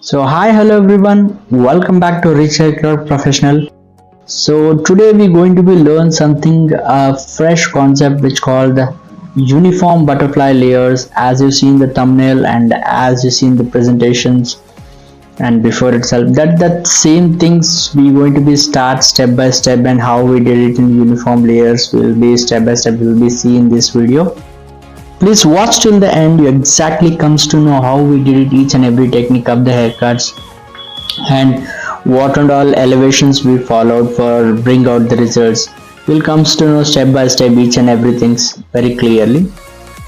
So hi, hello everyone. Welcome back to Rich Haircut Professional. So today we're going to be learn something a fresh concept which called the uniform butterfly layers, as you see in the thumbnail and as you see in the presentations and before itself. That same things we going to be start step by step, and how we did it in uniform layers will be step by step will be seen in this video. Please watch till the end. You exactly comes to know how we did it, each and every technique of the haircuts, and what and all elevations we followed for bring out the results. You'll comes to know step by step each and everything very clearly.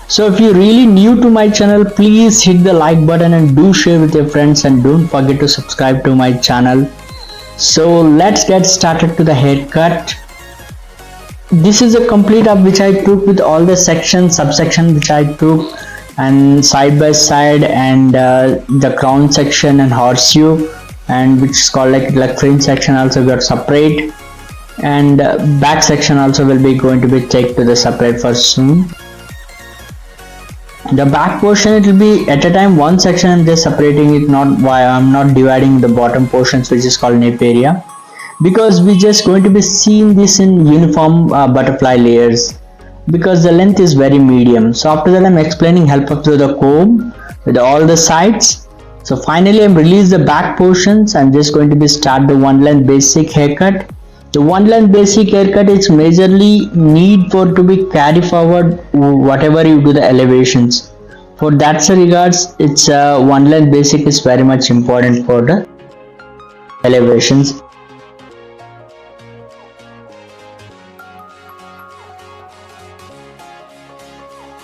So if you're really new to my channel, please hit the like button and do share with your friends, and don't forget to subscribe to my channel. So let's get started to the haircut. This is a complete up which I took with all the sections, subsection which I took, and side by side, and the crown section and horseshoe, and which is called like fringe section also got separate, and back section also will be going to be take to the separate for soon. The back portion, it will be at a time one section and just separating it, not why I'm not dividing the bottom portions which is called nape area, because we just going to be seeing this in uniform butterfly layers, because the length is very medium. So after that I'm explaining help up to the comb with all the sides. So finally I'm release the back portions. I'm just going to be start the one length basic haircut. The one length basic haircut is majorly need for to be carry forward whatever you do the elevations. For that regards, it's one length basic is very much important for the elevations.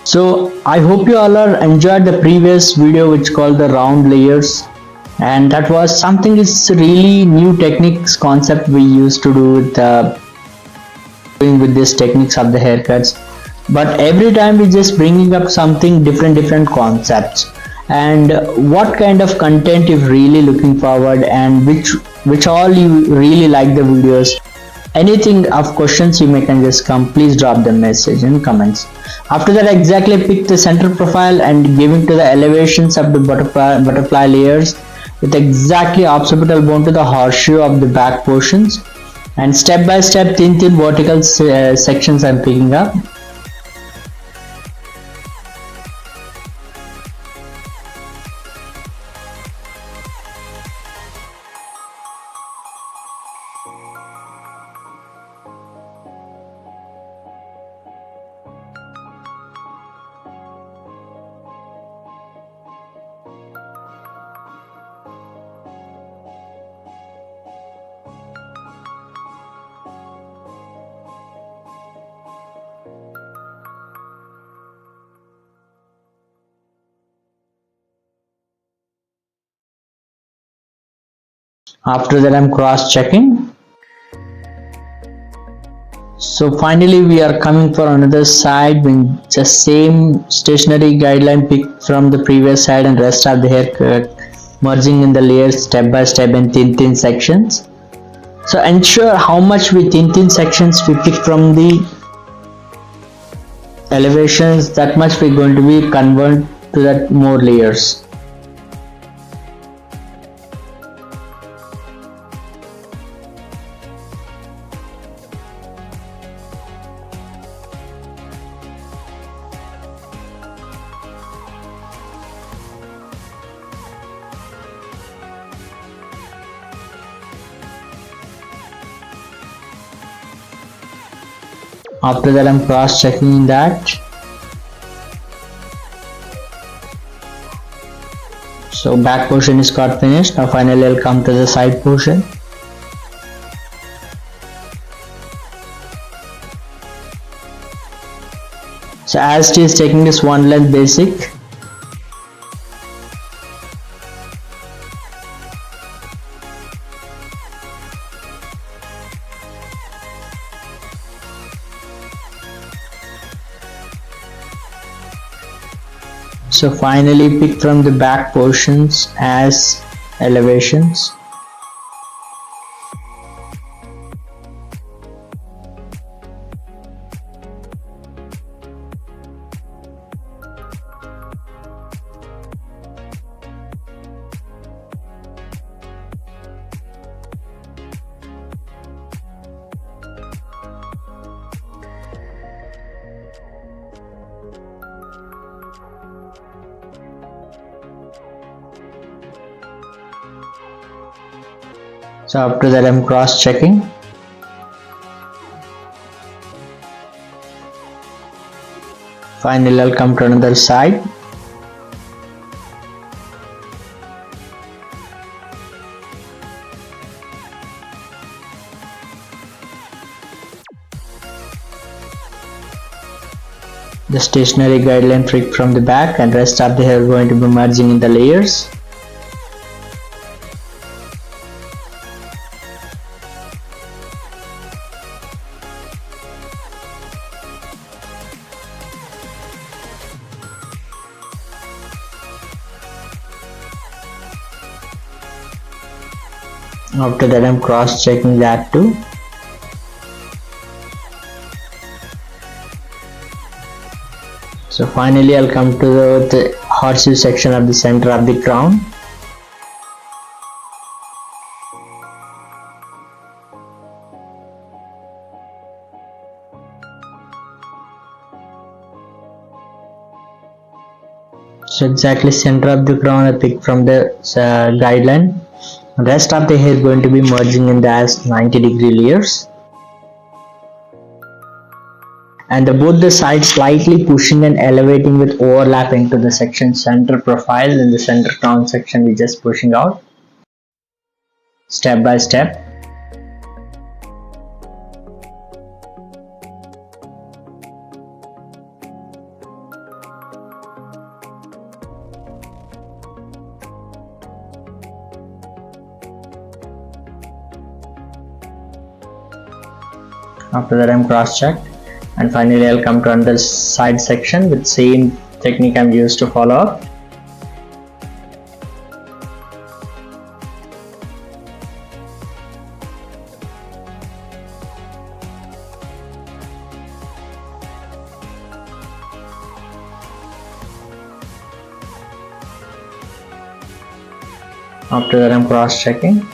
So I hope you all are enjoyed the previous video which called the round layers, and that was something is really new techniques concept we used to do with doing with these techniques of the haircuts. But every time we just bringing up something different concepts, and what kind of content you're really looking forward, and which all you really like the videos. Anything of questions you may can just come, please drop the message in comments. After that, exactly pick the center profile and giving to the elevations of the butterfly layers with exactly occipital bone to the horseshoe of the back portions, and step by step thin vertical sections I'm picking up. After that I'm cross checking. So finally we are coming for another side with just same stationary guideline picked from the previous side, and rest of the hair merging in the layers step by step in thin sections. So ensure how much we thin sections we pick from the elevations, that much we're going to be convert to that more layers. After that I'm cross checking that. So back portion is got finished. Now finally I'll come to the side portion. So as it is taking this one length basic, so finally pick from the back portions as elevations. So after that I'm cross checking. Finally I'll come to another side. The stationary guideline trick from the back, and rest of the hair going to be merging in the layers. After that I'm cross checking that too. So finally I'll come to the horseshoe section of the center of the crown. So exactly center of the crown I picked from the guideline. Rest of the hair going to be merging in the as 90-degree layers. And both the sides slightly pushing and elevating with overlap into the section center profile. In the center crown section we just pushing out step by step. After that I'm cross checked, and finally I'll come to another side section with same technique I'm used to follow up. After that I'm cross checking.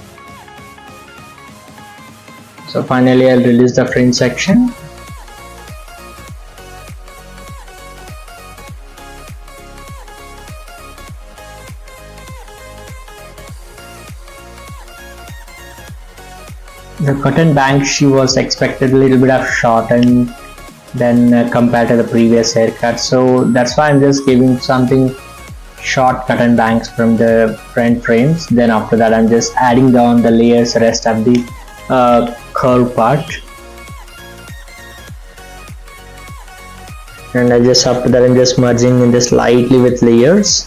So finally I'll release the fringe section. The cotton bangs, she was expected a little bit of shorten than compared to the previous haircut, so that's why I'm just giving something short cotton bangs from the front frames. Then after that I'm just adding down the layers, rest of the curl part, and I just after that I'm just merging in this lightly with layers.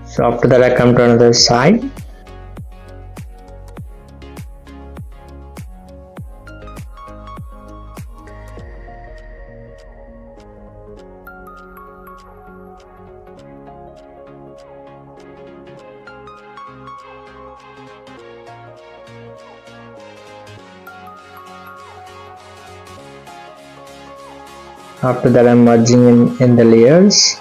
So after that I come to another side. After that I'm merging in the layers.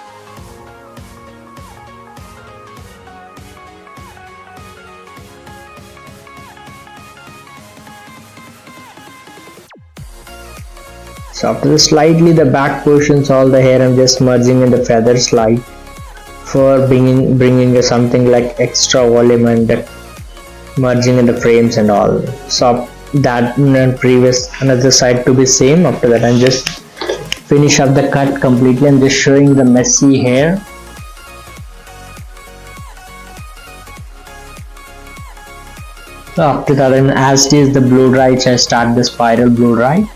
So after the slightly the back portions, all the hair I'm just merging in the feather slide for bringing something like extra volume and merging in the frames and all. So that and previous another side to be same. After that I'm just finish up the cut completely and just showing the messy hair. So after that, and as it is the blow dry, I start the spiral blow dry.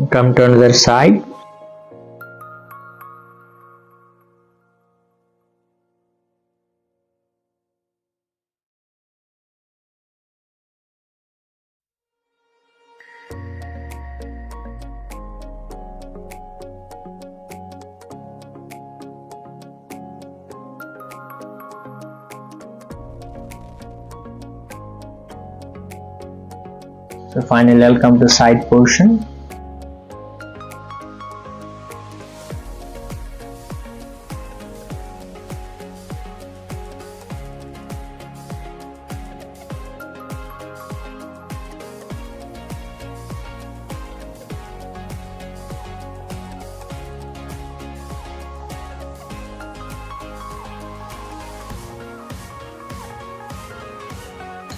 Come to another side. So finally I'll come to side portion.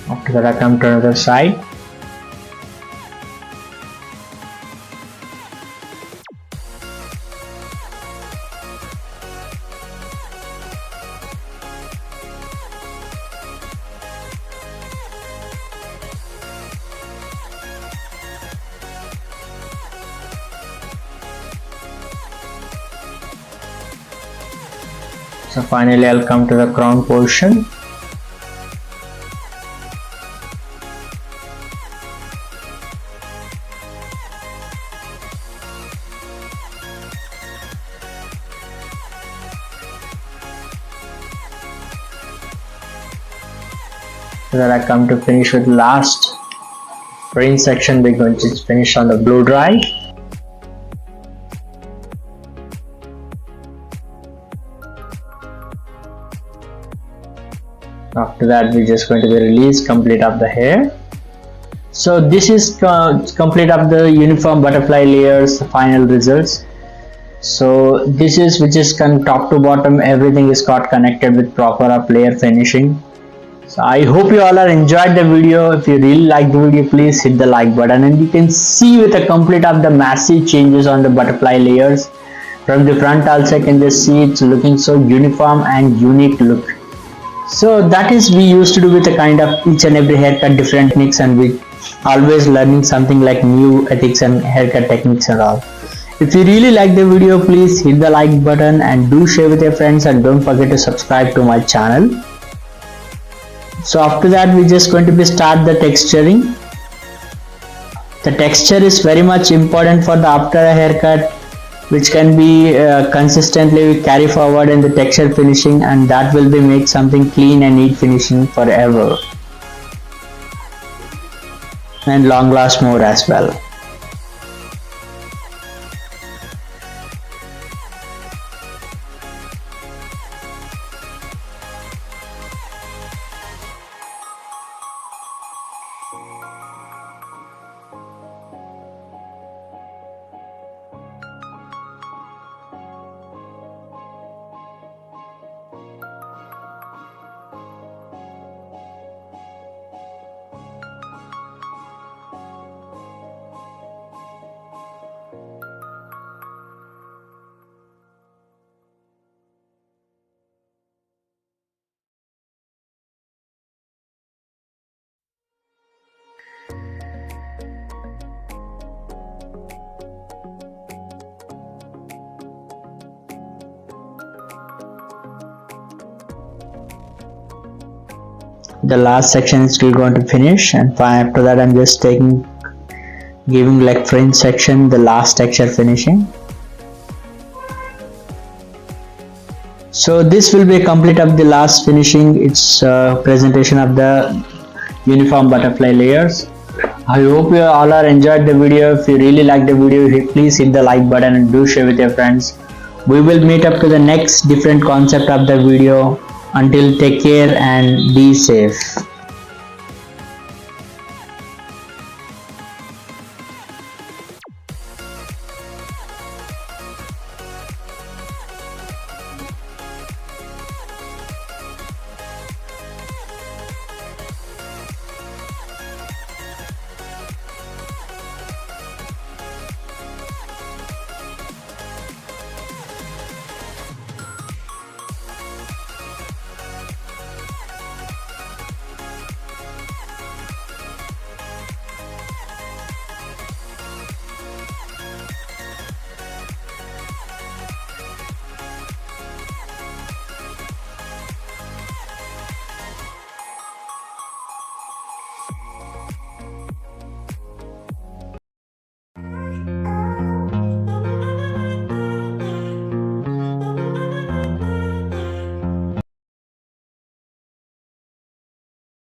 After that I come to another side. So finally I'll come to the crown portion. So that I come to finish with last fringe section. We're going to finish on the blow dry. After that we're just going to be release complete of the hair. So this is complete of the uniform butterfly layers, the final results. So this is which is top to bottom, everything is got connected with proper up layer finishing. So I hope you all are enjoyed the video. If you really like the video, please hit the like button, and you can see with the complete of the massive changes on the butterfly layers. From the front also you can just see it's looking so uniform and unique look. So that is we used to do with a kind of each and every haircut different techniques, and we always learning something like new ethics and haircut techniques and all. If you really like the video, please hit the like button and do share with your friends, and don't forget to subscribe to my channel. So after that we're just going to be start the texturing. The texture is very much important for the after a haircut, which can be consistently carry forward in the texture finishing, and that will be make something clean and neat finishing forever and long last more as well. The last section is still going to finish, and after that I'm just giving like fringe section the last texture finishing. So this will be complete of the last finishing. It's presentation of the uniform butterfly layers. I hope you all are enjoyed the video. If you really like the video, please hit the like button and do share with your friends. We will meet up to the next different concept of the video. Until, take care and be safe.